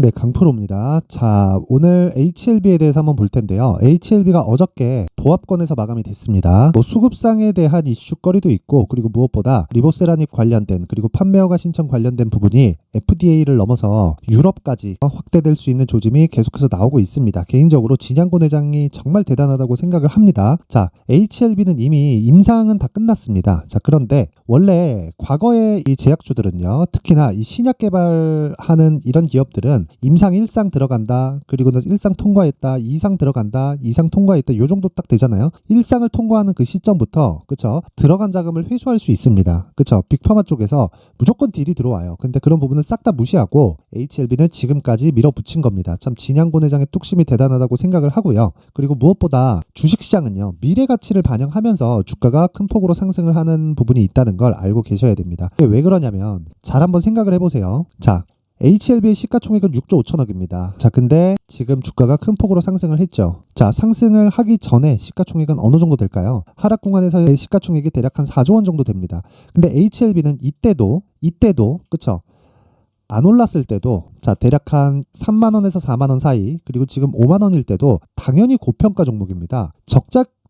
네, 강프로입니다. 자, 오늘 HLB에 대해서 한번 볼 텐데요. HLB가 어저께 보합권에서 마감이 됐습니다. 수급상에 대한 이슈거리도 있고, 그리고 무엇보다 리보세라닙 관련된, 그리고 판매허가 신청 관련된 부분이 FDA를 넘어서 유럽까지 확대될 수 있는 조짐이 계속해서 나오고 있습니다. 개인적으로 진양곤 회장이 정말 대단하다고 생각을 합니다. 자, HLB는 이미 임상은 다 끝났습니다. 자, 그런데 원래 과거의 이 제약주들은요, 특히나 이 신약 개발하는 이런 기업들은 임상 1상 들어간다, 그리고 1상 통과했다, 2상 들어간다, 2상 통과했다, 요 정도 딱 되잖아요. 1상을 통과하는 그 시점부터, 그쵸, 들어간 자금을 회수할 수 있습니다. 그쵸, 빅파마 쪽에서 무조건 딜이 들어와요. 근데 그런 부분은 싹 다 무시하고 HLB는 지금까지 밀어붙인 겁니다. 참 진양곤 회장의 뚝심이 대단하다고 생각을 하고요. 그리고 무엇보다 주식시장은요, 미래 가치를 반영하면서 주가가 큰 폭으로 상승을 하는 부분이 있다는 걸 알고 계셔야 됩니다. 왜 그러냐면 잘 한번 생각을 해보세요. 자, HLB의 시가총액은 6조 5천억입니다. 자, 근데 지금 주가가 큰 폭으로 상승을 했죠. 자, 상승을 하기 전에 시가총액은 어느 정도 될까요? 하락 구간에서의 시가총액이 대략 한 4조 원 정도 됩니다. 근데 HLB는 이때도 그쵸? 안 올랐을 때도, 자, 대략 한 3만 원에서 4만 원 사이, 그리고 지금 5만 원일 때도 당연히 고평가 종목입니다.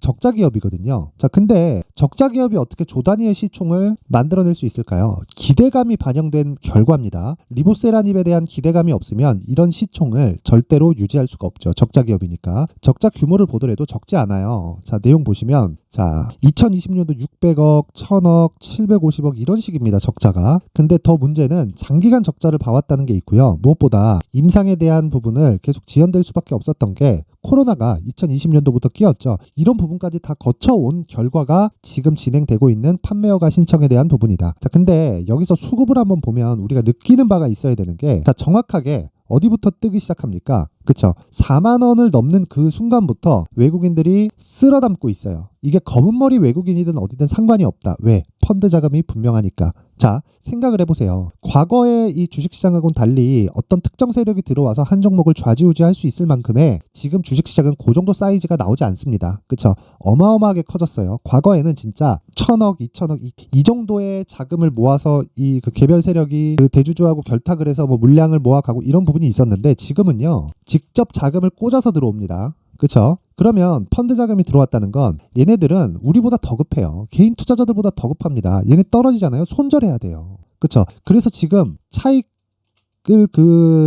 적자 기업이거든요. 자, 근데 적자 기업이 어떻게 조 단위의 시총을 만들어낼 수 있을까요? 기대감이 반영된 결과입니다. 리보세라닙에 대한 기대감이 없으면 이런 시총을 절대로 유지할 수가 없죠. 적자 기업이니까. 적자 규모를 보더라도 적지 않아요. 자, 내용 보시면, 자, 2020년도 600억, 1000억, 750억 이런 식입니다. 적자가. 근데 더 문제는 장기간 적자를 봐왔다는 게 있고요. 무엇보다 임상에 대한 부분을 계속 지연될 수밖에 없었던 게 코로나가 2020년도부터 끼었죠. 이런 부분까지 다 거쳐온 결과가 지금 진행되고 있는 판매허가 신청에 대한 부분이다. 자, 근데 여기서 수급을 한번 보면 우리가 느끼는 바가 있어야 되는 게, 자, 정확하게 어디부터 뜨기 시작합니까? 그쵸? 4만 원을 넘는 그 순간부터 외국인들이 쓸어 담고 있어요. 이게 검은 머리 외국인이든 어디든 상관이 없다. 왜? 펀드 자금이 분명하니까. 자, 생각을 해보세요. 과거의 이 주식시장하고는 달리 어떤 특정 세력이 들어와서 한 종목을 좌지우지할 수 있을 만큼의 지금 주식시장은 그 정도 사이즈가 나오지 않습니다. 그쵸? 어마어마하게 커졌어요. 과거에는 진짜 1000억, 2000억 이 정도의 자금을 모아서 이 그 개별 세력이 그 대주주하고 결탁을 해서 뭐 물량을 모아가고 이런 부분이 있었는데, 지금은요, 직접 자금을 꽂아서 들어옵니다. 그쵸? 그러면 펀드 자금이 들어왔다는 건 얘네들은 우리보다 더 급해요. 개인 투자자들보다 더 급합니다. 얘네 떨어지잖아요. 손절해야 돼요. 그쵸? 그래서 지금 차익을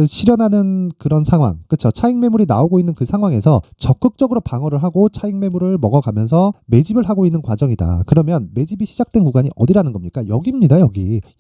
실현하는 그런 상황, 그쵸? 차익 매물이 나오고 있는 그 상황에서 적극적으로 방어를 하고 차익 매물을 먹어가면서 매집을 하고 있는 과정이다. 그러면 매집이 시작된 구간이 어디라는 겁니까? 여기입니다.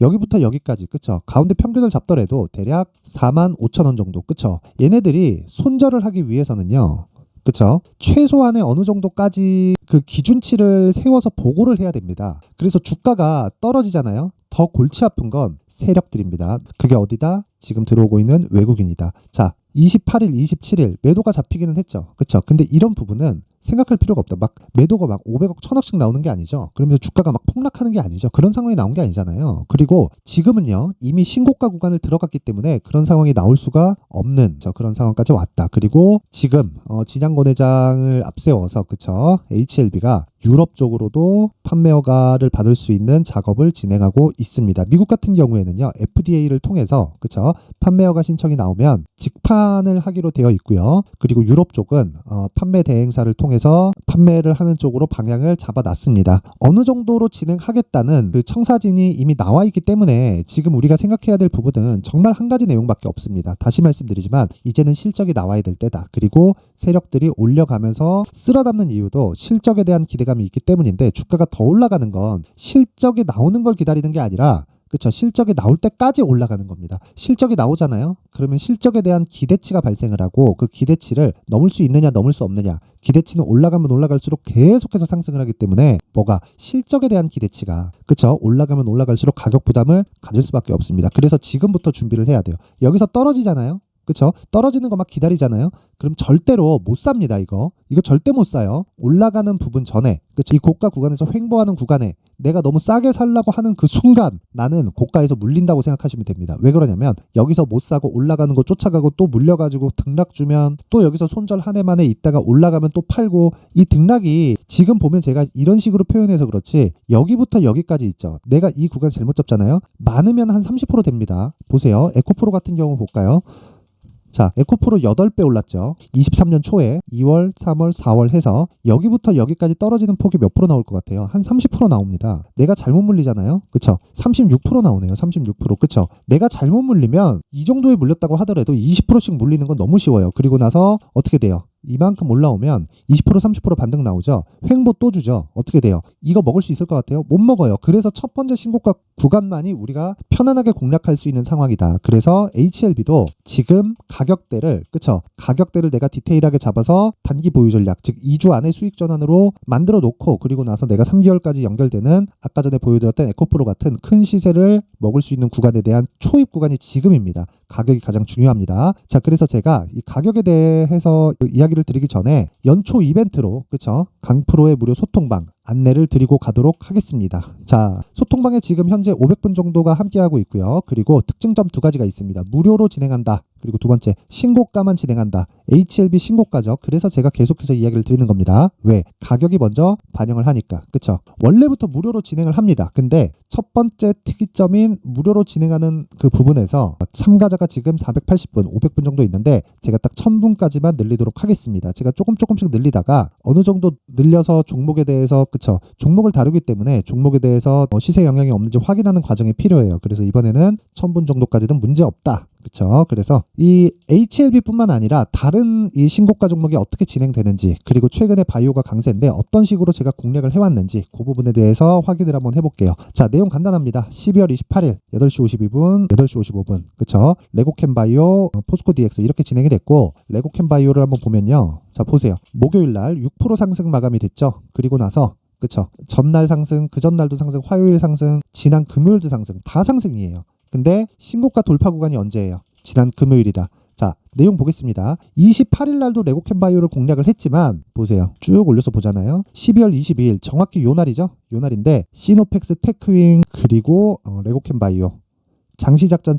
여기부터 여기까지, 그쵸? 가운데 평균을 잡더라도 대략 4만 5천 원 정도, 그쵸? 얘네들이 손절을 하기 위해서는요, 그쵸? 최소한의 어느 정도까지 그 기준치를 세워서 보고를 해야 됩니다. 그래서 주가가 떨어지잖아요. 더 골치 아픈 건 세력들입니다. 그게 어디다? 지금 들어오고 있는 외국인이다. 자, 28일, 27일 매도가 잡히기는 했죠. 그쵸? 근데 이런 부분은 생각할 필요가 없다. 막 매도가 막 500억, 1000억씩 나오는 게 아니죠. 그러면서 주가가 막 폭락하는 게 아니죠. 그런 상황이 나온 게 아니잖아요. 그리고 지금은요, 이미 신고가 구간을 들어갔기 때문에 그런 상황이 나올 수가 없는 그런 상황까지 왔다. 그리고 지금 진양곤 회장을 앞세워서, 그쵸, HLB가 유럽 쪽으로도 판매허가를 받을 수 있는 작업을 진행하고 있습니다. 미국 같은 경우에는요, FDA를 통해서, 그쵸, 판매허가 신청이 나오면 직판을 하기로 되어 있고요. 그리고 유럽 쪽은 판매 대행사를 통해서 판매를 하는 쪽으로 방향을 잡아놨습니다. 어느 정도로 진행하겠다는 그 청사진이 이미 나와 있기 때문에 지금 우리가 생각해야 될 부분은 정말 한 가지 내용밖에 없습니다. 다시 말씀드리지만 이제는 실적이 나와야 될 때다. 그리고 세력들이 올려가면서 쓸어 담는 이유도 실적에 대한 기대감이 있기 때문인데, 주가가 더 올라가는 건 실적이 나오는 걸 기다리는 게 아니라, 그쵸, 실적이 나올 때까지 올라가는 겁니다. 실적이 나오잖아요. 그러면 실적에 대한 기대치가 발생을 하고 그 기대치를 넘을 수 있느냐 넘을 수 없느냐, 기대치는 올라가면 올라갈수록 계속해서 상승을 하기 때문에 뭐가 실적에 대한 기대치가, 그쵸, 올라가면 올라갈수록 가격 부담을 가질 수밖에 없습니다. 그래서 지금부터 준비를 해야 돼요. 여기서 떨어지잖아요. 그쵸? 떨어지는 거 막 기다리잖아요. 그럼 절대로 못 삽니다. 이거 절대 못 사요. 올라가는 부분 전에, 그쵸? 이 고가 구간에서 횡보하는 구간에 내가 너무 싸게 살라고 하는 그 순간 나는 고가에서 물린다고 생각하시면 됩니다. 왜 그러냐면 여기서 못 사고 올라가는 거 쫓아가고 또 물려가지고 등락 주면 또 여기서 손절 한 해 만에 있다가 올라가면 또 팔고, 이 등락이 지금 보면 제가 이런 식으로 표현해서 그렇지 여기부터 여기까지 있죠. 내가 이 구간 잘못 잡잖아요. 많으면 한 30% 됩니다. 보세요. 에코프로 같은 경우 볼까요? 자, 에코프로 8배 올랐죠. 23년 초에 2월, 3월, 4월 해서 여기부터 여기까지 떨어지는 폭이 몇 프로 나올 것 같아요? 한 30% 나옵니다. 내가 잘못 물리잖아요. 그쵸? 36% 나오네요. 36%. 그쵸? 내가 잘못 물리면 이 정도에 물렸다고 하더라도 20%씩 물리는 건 너무 쉬워요. 그리고 나서 어떻게 돼요? 이만큼 올라오면 20% 30% 반등 나오죠. 횡보 또 주죠. 어떻게 돼요? 이거 먹을 수 있을 것 같아요? 못 먹어요. 그래서 첫 번째 신고가 구간만이 우리가 편안하게 공략할 수 있는 상황이다. 그래서 HLB도 지금 가격대를, 그쵸? 가격대를 내가 디테일하게 잡아서 단기 보유 전략, 즉 2주 안에 수익 전환으로 만들어 놓고, 그리고 나서 내가 3개월까지 연결되는 아까 전에 보여드렸던 에코프로 같은 큰 시세를 먹을 수 있는 구간에 대한 초입 구간이 지금입니다. 가격이 가장 중요합니다. 자, 그래서 제가 이 가격에 대해서 이야기를 드리기 전에 연초 이벤트로, 그쵸? 강프로의 무료 소통방 안내를 드리고 가도록 하겠습니다. 자, 소통방에 지금 현재 500분 정도가 함께하고 있고요. 그리고 특징점 2가지가 있습니다. 무료로 진행한다. 그리고 두 번째, 신고가만 진행한다. HLB 신고가죠. 그래서 제가 계속해서 이야기를 드리는 겁니다. 왜? 가격이 먼저 반영을 하니까. 그쵸? 원래부터 무료로 진행을 합니다. 근데 첫 번째 특이점인 무료로 진행하는 그 부분에서 참가자가 지금 480분, 500분 정도 있는데 제가 딱 1000분까지만 늘리도록 하겠습니다. 제가 조금씩 늘리다가 어느 정도 늘려서 종목에 대해서, 그쵸? 종목을 다루기 때문에 종목에 대해서 시세 영향이 없는지 확인하는 과정이 필요해요. 그래서 이번에는 1000분 정도까지는 문제 없다. 그쵸? 그래서 이 HLB뿐만 아니라 다른 이 신고가 종목이 어떻게 진행되는지, 그리고 최근에 바이오가 강세인데 어떤 식으로 제가 공략을 해왔는지 그 부분에 대해서 확인을 한번 해볼게요. 자, 내용 간단합니다. 12월 28일 8시 52분, 8시 55분, 그쵸? 레고캠 바이오, 포스코 DX 이렇게 진행이 됐고, 레고캠 바이오를 한번 보면요. 자, 보세요. 목요일 날 6% 상승 마감이 됐죠? 그리고 나서, 그쵸? 전날 상승, 그 전날도 상승, 화요일 상승, 지난 금요일도 상승, 다 상승이에요. 근데 신고가 돌파 구간이 언제예요? 지난 금요일이다. 자, 내용 보겠습니다. 28일 날도 레고캠 바이오를 공략을 했지만 보세요. 쭉 올려서 보잖아요. 12월 22일 정확히 요 날이죠. 요 날인데 시노펙스, 테크윙, 그리고 레고캠 바이오. 장시작전.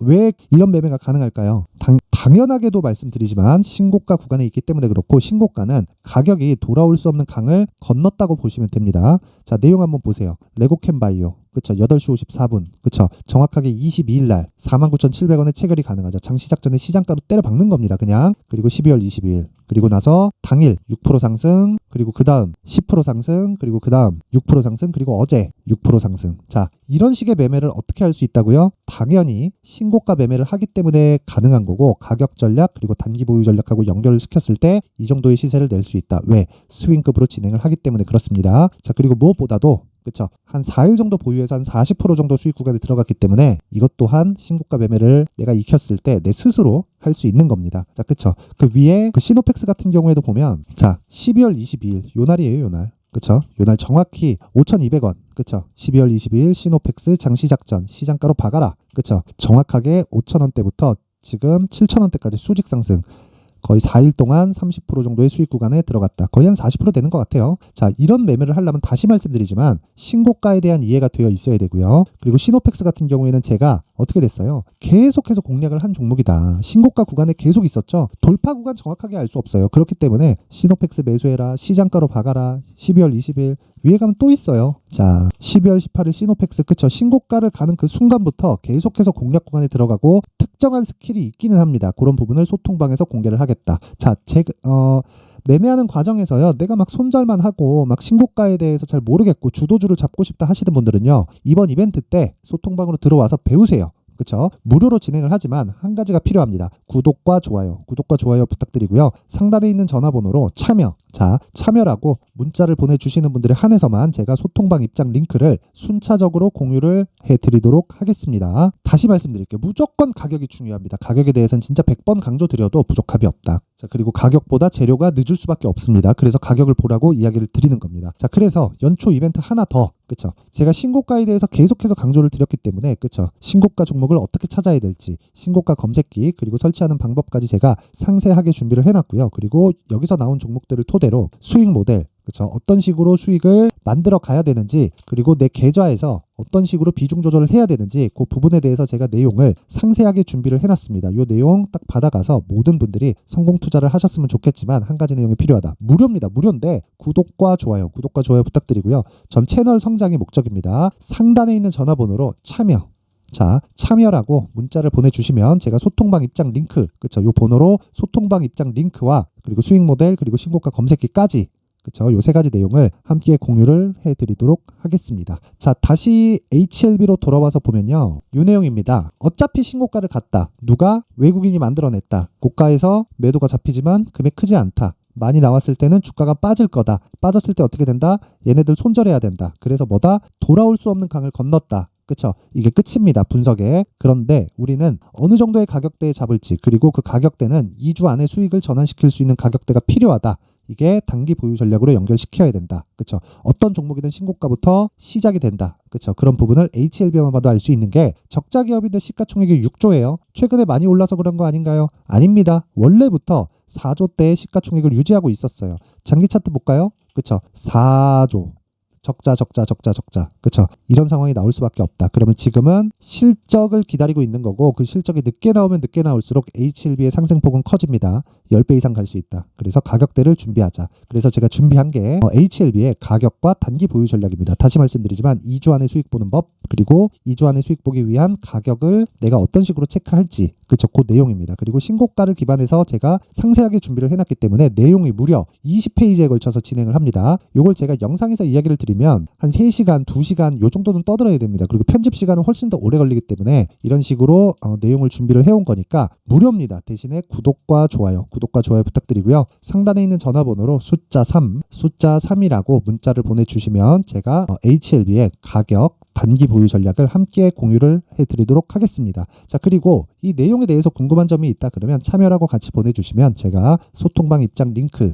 왜 이런 매매가 가능할까요? 당연하게도 말씀드리지만 신고가 구간에 있기 때문에 그렇고, 신고가는 가격이 돌아올 수 없는 강을 건넜다고 보시면 됩니다. 자, 내용 한번 보세요. 레고캠 바이오, 그쵸? 8시 54분, 그쵸? 정확하게 22일 날 49,700원에 체결이 가능하죠. 장시작전에 시장가로 때려 박는 겁니다. 그냥. 그리고 12월 22일, 그리고 나서 당일 6% 상승, 그리고 그 다음 10% 상승, 그리고 그 다음 6% 상승, 그리고 어제 6% 상승. 자, 이런 식의 매매를 어떻게 할 수 있다고요? 당연히 신고가 매매를 하기 때문에 가능한 거고, 가격 전략 그리고 단기 보유 전략하고 연결을 시켰을 때 이 정도의 시세를 낼 수 있다. 왜? 스윙급으로 진행을 하기 때문에 그렇습니다. 자, 그리고 무엇보다도, 그쵸? 한 4일 정도 보유해서 한 40% 정도 수익 구간에 들어갔기 때문에 이것 또한 신고가 매매를 내가 익혔을 때 내 스스로 할 수 있는 겁니다. 자, 그쵸? 그 위에 그 시노펙스 같은 경우에도 보면, 자, 12월 22일 요 날이에요. 요 날. 그쵸? 요날 정확히 5,200원. 그쵸? 12월 22일 시노펙스 장시작전 시장가로 박아라. 그쵸? 정확하게 5,000원대부터 지금 7,000원대까지 수직 상승. 거의 4일 동안 30% 정도의 수익 구간에 들어갔다. 거의 한 40% 되는 것 같아요. 자, 이런 매매를 하려면 다시 말씀드리지만 신고가에 대한 이해가 되어 있어야 되고요. 그리고 시노펙스 같은 경우에는 제가 어떻게 됐어요? 계속해서 공략을 한 종목이다. 신고가 구간에 계속 있었죠. 돌파 구간 정확하게 알 수 없어요. 그렇기 때문에 시노펙스 매수해라, 시장가로 박아라, 12월 20일 위에 가면 또 있어요. 자, 12월 18일 시노펙스, 그쵸? 신고가를 가는 그 순간부터 계속해서 공략 구간에 들어가고 특정한 스킬이 있기는 합니다. 그런 부분을 소통방에서 공개를 하겠다. 자, 매매하는 과정에서요, 내가 막 손절만 하고 막 신고가에 대해서 잘 모르겠고 주도주를 잡고 싶다 하시는 분들은요, 이번 이벤트 때 소통방으로 들어와서 배우세요. 그쵸? 무료로 진행을 하지만 한 가지가 필요합니다. 구독과 좋아요 부탁드리고요. 상단에 있는 전화번호로 참여, 자, 참여라고 문자를 보내주시는 분들에 한해서만 제가 소통방 입장 링크를 순차적으로 공유를 해드리도록 하겠습니다. 다시 말씀드릴게요. 무조건 가격이 중요합니다. 가격에 대해서는 진짜 100번 강조드려도 부족함이 없다. 자, 그리고 가격보다 재료가 늦을 수밖에 없습니다. 그래서 가격을 보라고 이야기를 드리는 겁니다. 자, 그래서 연초 이벤트 하나 더, 그쵸? 제가 신고가에 대해서 계속해서 강조를 드렸기 때문에, 그쵸? 신고가 종목을 어떻게 찾아야 될지, 신고가 검색기, 그리고 설치하는 방법까지 제가 상세하게 준비를 해놨고요. 그리고 여기서 나온 종목들을 토대로 수익 모델, 그쵸? 어떤 식으로 수익을 만들어 가야 되는지, 그리고 내 계좌에서 어떤 식으로 비중 조절을 해야 되는지 그 부분에 대해서 제가 내용을 상세하게 준비를 해놨습니다. 이 내용 딱 받아가서 모든 분들이 성공 투자를 하셨으면 좋겠지만 한 가지 내용이 필요하다. 무료입니다. 무료인데 구독과 좋아요 부탁드리고요. 전 채널 성장이 목적입니다. 상단에 있는 전화번호로 참여, 자, 참여라고 문자를 보내주시면 제가 소통방 입장 링크, 그쵸? 요 번호로 소통방 입장 링크와 그리고 수익 모델 그리고 신고가 검색기까지, 그쵸? 요 세 가지 내용을 함께 공유를 해드리도록 하겠습니다. 자, 다시 HLB로 돌아와서 보면요, 요 내용입니다. 어차피 신고가를 갔다. 누가? 외국인이 만들어냈다. 고가에서 매도가 잡히지만 금액 크지 않다. 많이 나왔을 때는 주가가 빠질 거다. 빠졌을 때 어떻게 된다? 얘네들 손절해야 된다. 그래서 뭐다? 돌아올 수 없는 강을 건넜다. 그쵸? 이게 끝입니다. 분석에. 그런데 우리는 어느 정도의 가격대에 잡을지, 그리고 그 가격대는 2주 안에 수익을 전환시킬 수 있는 가격대가 필요하다. 이게 단기 보유 전략으로 연결시켜야 된다. 그쵸? 어떤 종목이든 신고가부터 시작이 된다. 그쵸? 그런 부분을 HLB만 봐도 알 수 있는 게, 적자 기업인데 시가총액이 6조예요. 최근에 많이 올라서 그런 거 아닌가요? 아닙니다. 원래부터 4조대의 시가총액을 유지하고 있었어요. 장기 차트 볼까요? 그쵸? 4조. 적자. 그쵸? 이런 상황이 나올 수밖에 없다. 그러면 지금은 실적을 기다리고 있는 거고, 그 실적이 늦게 나오면 늦게 나올수록 HLB의 상승폭은 커집니다. 10배 이상 갈 수 있다. 그래서 가격대를 준비하자. 그래서 제가 준비한 게 HLB의 가격과 단기 보유 전략입니다. 다시 말씀드리지만 2주 안에 수익 보는 법, 그리고 2주 안에 수익 보기 위한 가격을 내가 어떤 식으로 체크할지, 그쵸? 그 내용입니다. 그리고 신고가를 기반해서 제가 상세하게 준비를 해놨기 때문에 내용이 무려 20페이지에 걸쳐서 진행을 합니다. 요걸 제가 영상에서 이야기를 드리면 한 3시간, 2시간 요 정도는 떠들어야 됩니다. 그리고 편집 시간은 훨씬 더 오래 걸리기 때문에 이런 식으로 내용을 준비를 해온 거니까 무료입니다. 대신에 구독과 좋아요 부탁드리고요. 상단에 있는 전화번호로 숫자 3이라고 문자를 보내주시면 제가 HLB의 가격, 단기 보유 전략을 함께 공유를 해드리도록 하겠습니다. 자, 그리고 이 내용에 대해서 궁금한 점이 있다 그러면 참여라고 같이 보내주시면 제가 소통방 입장 링크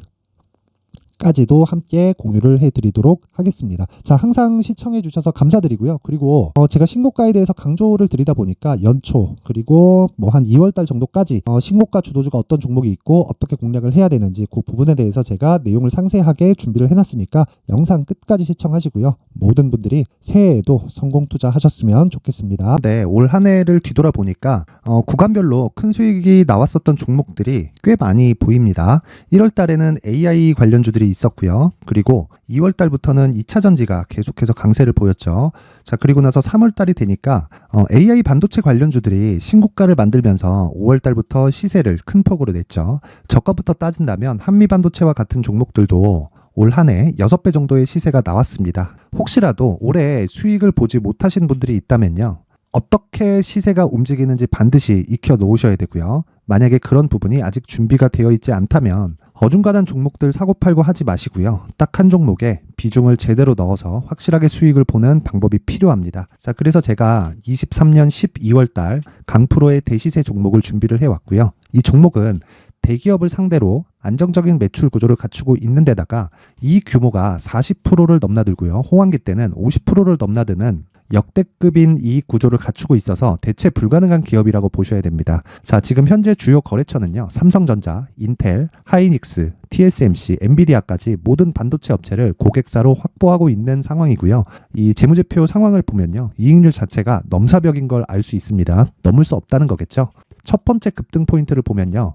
까지도 함께 공유를 해드리도록 하겠습니다. 자, 항상 시청해 주셔서 감사드리고요. 그리고 제가 신고가에 대해서 강조를 드리다 보니까 연초, 그리고 뭐 한 2월달 정도까지 신고가 주도주가 어떤 종목이 있고 어떻게 공략을 해야 되는지 그 부분에 대해서 제가 내용을 상세하게 준비를 해놨으니까 영상 끝까지 시청하시고요. 모든 분들이 새해에도 성공 투자하셨으면 좋겠습니다. 네, 올 한 해를 뒤돌아보니까 구간별로 큰 수익이 나왔었던 종목들이 꽤 많이 보입니다. 1월 달에는 AI 관련주들이 있었고요. 그리고 2월 달부터는 2차 전지가 계속해서 강세를 보였죠. 자, 그리고 나서 3월 달이 되니까 AI 반도체 관련주들이 신고가를 만들면서 5월 달부터 시세를 큰 폭으로 냈죠. 저가부터 따진다면 한미 반도체와 같은 종목들도 올 한 해 6배 정도의 시세가 나왔습니다. 혹시라도 올해 수익을 보지 못하신 분들이 있다면요, 어떻게 시세가 움직이는지 반드시 익혀 놓으셔야 되고요. 만약에 그런 부분이 아직 준비가 되어 있지 않다면 어중간한 종목들 사고팔고 하지 마시고요. 딱 한 종목에 비중을 제대로 넣어서 확실하게 수익을 보는 방법이 필요합니다. 자, 그래서 제가 23년 12월 달 강프로의 대시세 종목을 준비를 해왔고요. 이 종목은 대기업을 상대로 안정적인 매출 구조를 갖추고 있는 데다가 이 규모가 40%를 넘나들고요. 호황기 때는 50%를 넘나드는 역대급인 이익 구조를 갖추고 있어서 대체 불가능한 기업이라고 보셔야 됩니다. 자, 지금 현재 주요 거래처는요, 삼성전자, 인텔, 하이닉스, TSMC, 엔비디아까지 모든 반도체 업체를 고객사로 확보하고 있는 상황이고요. 이 재무제표 상황을 보면요, 이익률 자체가 넘사벽인 걸 알 수 있습니다. 넘을 수 없다는 거겠죠. 첫 번째 급등 포인트를 보면요,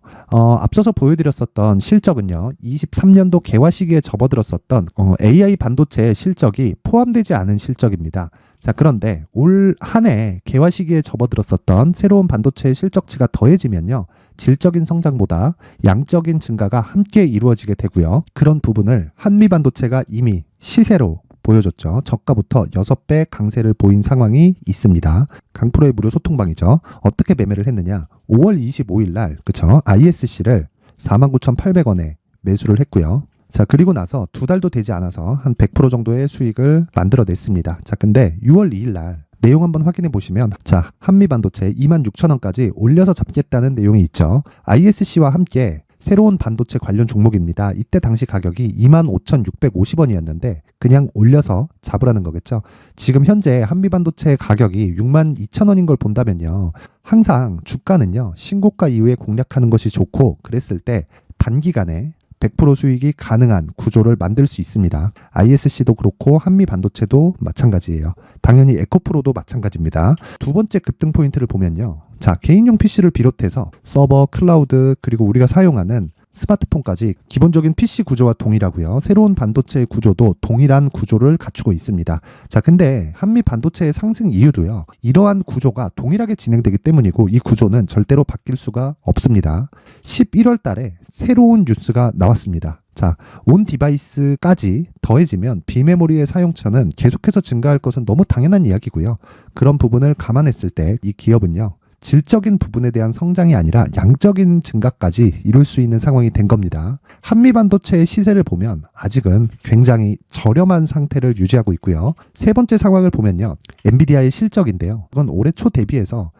앞서서 보여드렸었던 실적은요, 23년도 개화 시기에 접어들었었던 AI 반도체 실적이 포함되지 않은 실적입니다. 자, 그런데 올 한 해 개화 시기에 접어들었었던 새로운 반도체 실적치가 더해지면요, 질적인 성장보다 양적인 증가가 함께 이루어지게 되고요. 그런 부분을 한미 반도체가 이미 시세로 보여줬죠. 저가부터 6배 강세를 보인 상황이 있습니다. 강프로의 무료 소통방이죠. 어떻게 매매를 했느냐? 5월 25일 날, 그쵸? ISC를 49,800원에 매수를 했고요. 자, 그리고 나서 2달도 되지 않아서 한 100% 정도의 수익을 만들어냈습니다. 자, 근데 6월 2일 날 내용 한번 확인해 보시면, 자, 한미반도체 26,000원까지 올려서 잡겠다는 내용이 있죠. ISC와 함께 새로운 반도체 관련 종목입니다. 이때 당시 가격이 25,650원이었는데 그냥 올려서 잡으라는 거겠죠. 지금 현재 한미반도체 가격이 62,000원인 걸 본다면요, 항상 주가는요, 신고가 이후에 공략하는 것이 좋고, 그랬을 때 단기간에 100% 수익이 가능한 구조를 만들 수 있습니다. ISC도 그렇고 한미 반도체도 마찬가지예요. 당연히 에코프로도 마찬가지입니다. 두 번째 급등 포인트를 보면요, 자, 개인용 PC를 비롯해서 서버, 클라우드, 그리고 우리가 사용하는 스마트폰까지 기본적인 PC 구조와 동일하고요. 새로운 반도체의 구조도 동일한 구조를 갖추고 있습니다. 자, 근데 한미 반도체의 상승 이유도요. 이러한 구조가 동일하게 진행되기 때문이고 이 구조는 절대로 바뀔 수가 없습니다. 11월 달에 새로운 뉴스가 나왔습니다. 자, 온 디바이스까지 더해지면 비메모리의 사용처는 계속해서 증가할 것은 너무 당연한 이야기고요. 그런 부분을 감안했을 때 이 기업은요. 질적인 부분에 대한 성장이 아니라 양적인 증가까지 이룰 수 있는 상황이 된 겁니다. 한미 반도체의 시세를 보면 아직은 굉장히 저렴한 상태를 유지하고 있고요. 세 번째 상황을 보면요. 엔비디아의 실적인데요. 이건 올해 초 대비해서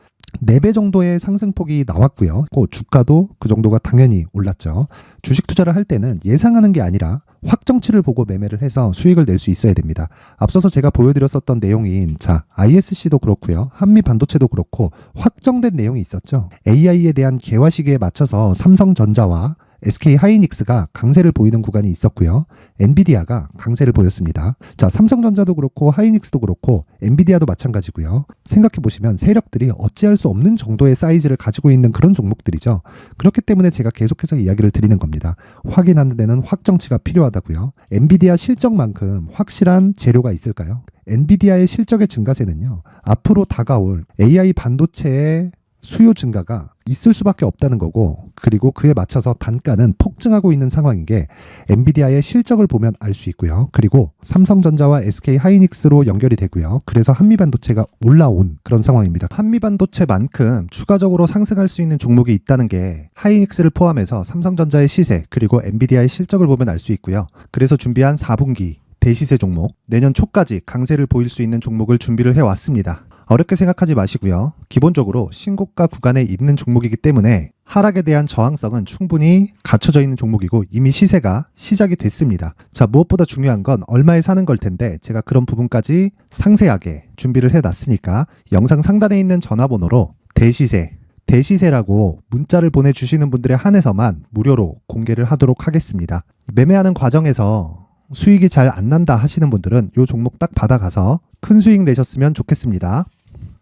4배 정도의 상승폭이 나왔고요. 주가도 그 정도가 당연히 올랐죠. 주식 투자를 할 때는 예상하는 게 아니라 확정치를 보고 매매를 해서 수익을 낼 수 있어야 됩니다. 앞서서 제가 보여드렸었던 내용인 ISC도 그렇고요. 한미 반도체도 그렇고 확정된 내용이 있었죠. AI에 대한 개화 시기에 맞춰서 삼성전자와 SK 하이닉스가 강세를 보이는 구간이 있었고요. 엔비디아가 강세를 보였습니다. 자, 삼성전자도 그렇고 하이닉스도 그렇고 엔비디아도 마찬가지고요. 생각해 보시면 세력들이 어찌할 수 없는 정도의 사이즈를 가지고 있는 그런 종목들이죠. 그렇기 때문에 제가 계속해서 이야기를 드리는 겁니다. 확인하는 데는 확정치가 필요하다고요. 엔비디아 실적만큼 확실한 재료가 있을까요? 엔비디아의 실적의 증가세는요. 앞으로 다가올 AI 반도체의 수요 증가가 있을 수밖에 없다는 거고, 그리고 그에 맞춰서 단가는 폭증하고 있는 상황인 게 엔비디아의 실적을 보면 알 수 있고요. 그리고 삼성전자와 SK 하이닉스로 연결이 되고요. 그래서 한미반도체가 올라온 그런 상황입니다. 한미반도체만큼 추가적으로 상승할 수 있는 종목이 있다는 게 하이닉스를 포함해서 삼성전자의 시세 그리고 엔비디아의 실적을 보면 알 수 있고요. 그래서 준비한 4분기 대시세 종목, 내년 초까지 강세를 보일 수 있는 종목을 준비를 해왔습니다. 어렵게 생각하지 마시고요. 기본적으로 신고가 구간에 있는 종목이기 때문에 하락에 대한 저항성은 충분히 갖춰져 있는 종목이고 이미 시세가 시작이 됐습니다. 자, 무엇보다 중요한 건 얼마에 사는 걸 텐데 제가 그런 부분까지 상세하게 준비를 해놨으니까 영상 상단에 있는 전화번호로 대시세라고 문자를 보내주시는 분들에 한해서만 무료로 공개를 하도록 하겠습니다. 매매하는 과정에서 수익이 잘 안 난다 하시는 분들은 이 종목 딱 받아가서 큰 수익 내셨으면 좋겠습니다.